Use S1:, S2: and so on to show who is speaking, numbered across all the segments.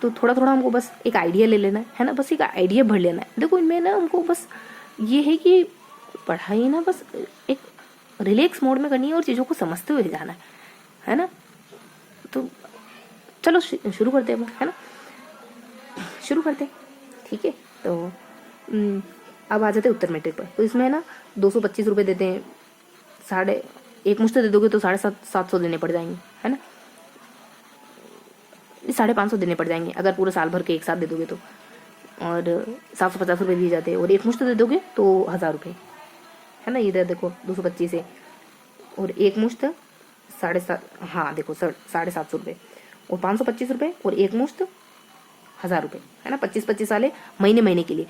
S1: तो थोड़ा थोड़ा हमको बस एक आइडिया ले लेना है ना, बस एक आइडिया भर लेना है। देखो इनमें ना हमको बस ये है कि पढ़ाई ना बस एक रिलैक्स मोड में करनी है और चीज़ों को समझते हुए जाना है ना। तो चलो शुरू करते हैं है ना, शुरू करते हैं। ठीक है, तो अब आ जाते हैं उत्तर मैट्रिक पर। तो इसमें ना 225 रुपये देते हैं, साढ़े एक मुश्त दे दोगे तो 750 देने पड़ जाएंगे है ना, 550 देने पड़ जाएंगे अगर पूरे साल भर के एक साथ दे दोगे तो, और 750 रुपये दिए जाते हैं, और एक मुश्त दे दोगे तो 1000 रुपये है ना। इधर देखो 225 है और एक मुश्त 750, हाँ देखो 750 रुपये, और 525 रुपये और एक मुश्त 1000 रुपये है ना। 25-25 साल है, महीने के लिए,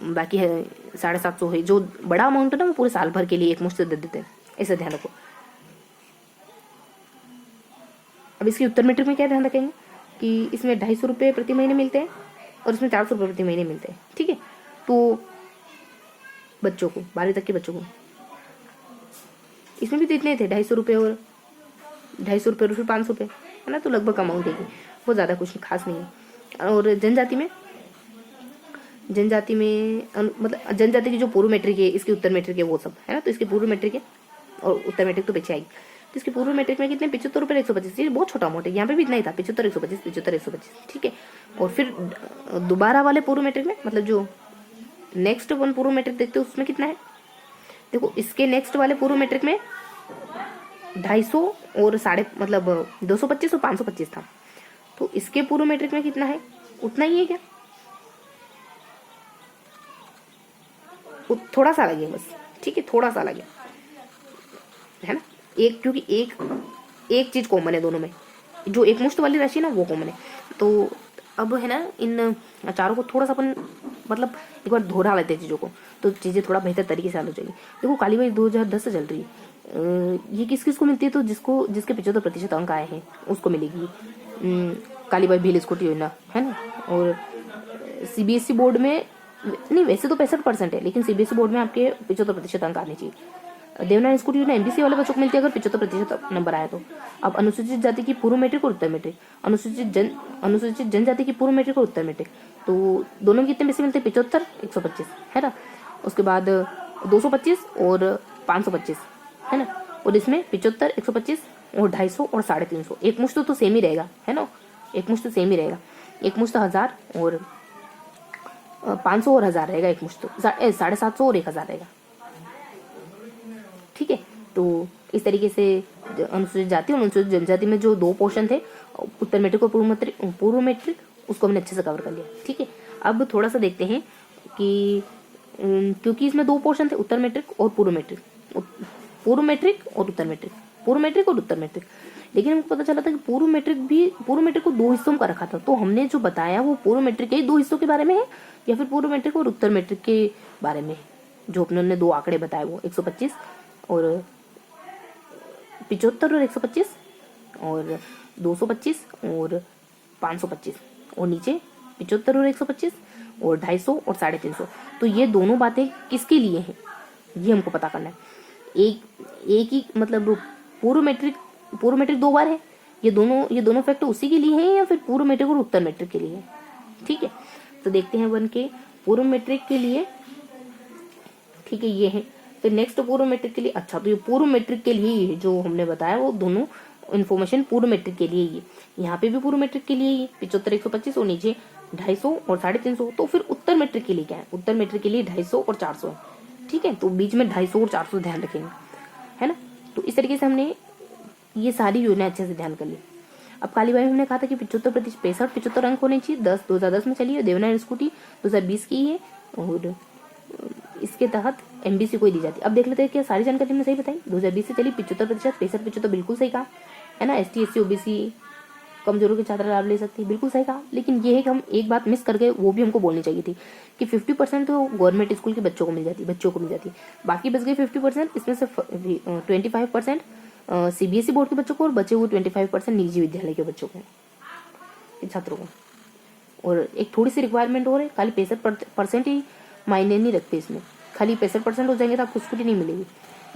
S1: बाकी है 750 है। जो बड़ा अमाउंट है ना वो पूरे साल भर के लिए एक मुश्त दे देते हैं, ऐसा ध्यान रखो। अब इसकी उत्तर मैट्रिक में क्या ध्यान रखेंगे कि इसमें 250 रुपये प्रति महीने मिलते हैं और इसमें 400 रुपये प्रति महीने मिलते हैं। ठीक है, तो बच्चों को 12वीं तक के बच्चों को इसमें भी तो इतने थे, 250 रुपये और 250 रुपये और फिर 500 रुपये है ना, तो लगभग अमाउंट है, बहुत ज़्यादा कुछ खास नहीं है। और जनजाति में मतलब जनजाति की जो पूर्व मैट्रिक है, इसकी उत्तर मैट्रिक है वो सब है ना, तो इसकी पूर्व मैट्रिक है और उत्तर मैट्रिक तो पीछे आएगी। तो इसकी पूर्व मैट्रिक में कितने 75 रुपये 125, ये बहुत छोटा अमाउंट है, यहाँ पे भी इतना ही था 75 125 75 125। ठीक है, और फिर दोबारा वाले पूर्व मैट्रिक में मतलब जो नेक्स्ट वन पूर्व मैट्रिक देखते हो उसमें कितना है, देखो इसके नेक्स्ट वाले पूर्व मैट्रिक में 250 और मतलब 225 और 525 था, तो इसके पूर्व मैट्रिक में कितना है, उतना ही है क्या, थोड़ा सा लगे बस। ठीक है, थोड़ा सा लगे है ना, एक क्योंकि एक चीज कॉमन है दोनों में, जो एक मुश्त वाली राशि है ना वो कॉमन है। तो अब है ना इन चारों को थोड़ा सा अपन मतलब एक बार दोहरा लेते हैं चीज़ों को, तो चीज़ें थोड़ा बेहतर तरीके से हल हो जाएगी। देखो काली बाई 2010 से चल रही है, ये किस किस को मिलती है, तो जिसके 75% अंक आए हैं उसको मिलेगी काली बाई भील स्कूटी योजना है ना। और CBSE बोर्ड में नहीं, वैसे तो 65% है, लेकिन CBSE बोर्ड में आपके 75% अंक आने चाहिए। देवनागरी स्कूटी योजना MBC वाले बच्चों को मिलती है अगर 75% नंबर आया तो। अब अनुसूचित जाति की पूर्व मैट्रिक और उत्तर मैट्रिक, अनुसूचित जनजाति की पूर्व मैट्रिक और उत्तर मैट्रिक, तो दोनों में कितने में से मिलते हैं, 75 125 है ना। उसके बाद 225 और 525 है ना, और इसमें 75 125 और 250 और 350, एक मुश्त तो सेम ही रहेगा है ना, एक मुश्त सेम ही रहेगा, एक मुश्त 1000 और 500 और 1000 रहेगा, एक मुश्त 750 और 1000 रहेगा। ठीक है, तो इस तरीके से अनुसूचित जाति और अनुसूचित जनजाति में जो दो पोर्शन थे, उत्तर मैट्रिक और पूर्व मैट्रिक, उसको हमने अच्छे से कवर कर लिया। ठीक है, अब थोड़ा सा देखते हैं कि क्योंकि इसमें दो पोर्शन थे, उत्तर मैट्रिक और पूर्व मैट्रिक, पूर्व मैट्रिक और उत्तर मैट्रिक, पूर्व मैट्रिक और उत्तर मैट्रिक, लेकिन हमको पता चला था कि पूर्व मैट्रिक को 2 हिस्सों में रखा था। तो हमने जो बताया वो पूर्व मैट्रिक के 2 हिस्सों के बारे में है या फिर पूर्व मैट्रिक और उत्तर मैट्रिक के बारे में है। जो अपने 2 आंकड़े बताए वो 125 और 75 और 125 और 225 और 525, और नीचे 75 और 125 और 250 और 350। तो ये दोनों बातें किसके लिए हैं ये हमको पता करना है। एक ही मतलब पूर्व मैट्रिक 2 बार है, ये दोनों फैक्टर उसी के लिए हैं या फिर पूर्व मैट्रिक और उत्तर मैट्रिक के लिए है। ठीक है, तो देखते हैं 1 के पूर्व मैट्रिक के लिए। ठीक है, ये है। फिर नेक्स्ट पूर्व मैट्रिक के लिए, अच्छा तो ये पूर्व मैट्रिक के लिए ही जो हमने बताया वो दोनों इन्फॉर्मेशन पूर्व मैट्रिक के लिए ही, यहाँ पे भी पूर्व मैट्रिक के लिए ही 75 125 और नीचे 250 और 350। तो फिर उत्तर मैट्रिक के लिए क्या है, उत्तर मैट्रिक के लिए 250 और 400 है। ठीक है, तो बीच में 250 और 400 ध्यान रखेंगे है ना। तो इस तरीके से हमने ये सारी योजना अच्छे से ध्यान कर ली। अब काली बाई में हमने कहा था कि 75 अंक होने चाहिए, 2010 में चली है। देवनागरी स्कूटी 2020 की है और इसके तहत MBC को ही दी जाती है। अब देख लेते हैं क्या सारी जानकारी हमने सही बताई। 2020 से चली 75%, 65% बिल्कुल सही कहा है ना। ST SC OBC कमजोरों के छात्र लाभ ले सकती है, बिल्कुल सही कहा। लेकिन ये है कि हम एक बात मिस कर गए, वो भी हमको बोलनी चाहिए थी कि 50% तो गवर्नमेंट स्कूल के बच्चों को मिल जाती है, बाकी बच गई 50%। इसमें से 25% CBSE बोर्ड के बच्चों को और बचे हुए 25% निजी विद्यालय के बच्चों को, छात्रों को। और एक थोड़ी सी रिक्वायरमेंट और है, खाली 65% ही मायने नहीं रखते इसमें, खाली 65% हो जाएंगे तो आपको स्कूटी नहीं मिलेगी।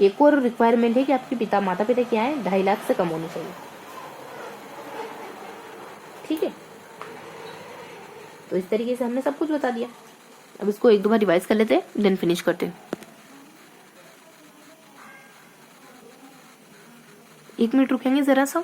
S1: एक और रिक्वायरमेंट है कि आपके माता पिता क्या है 2.5 लाख से कम होने चाहिए। ठीक है, तो इस तरीके से हमने सब कुछ बता दिया। अब इसको एक दो बार रिवाइज कर लेते हैं, देन फिनिश करते हैं। 1 मिनट रुकेंगे जरा सा।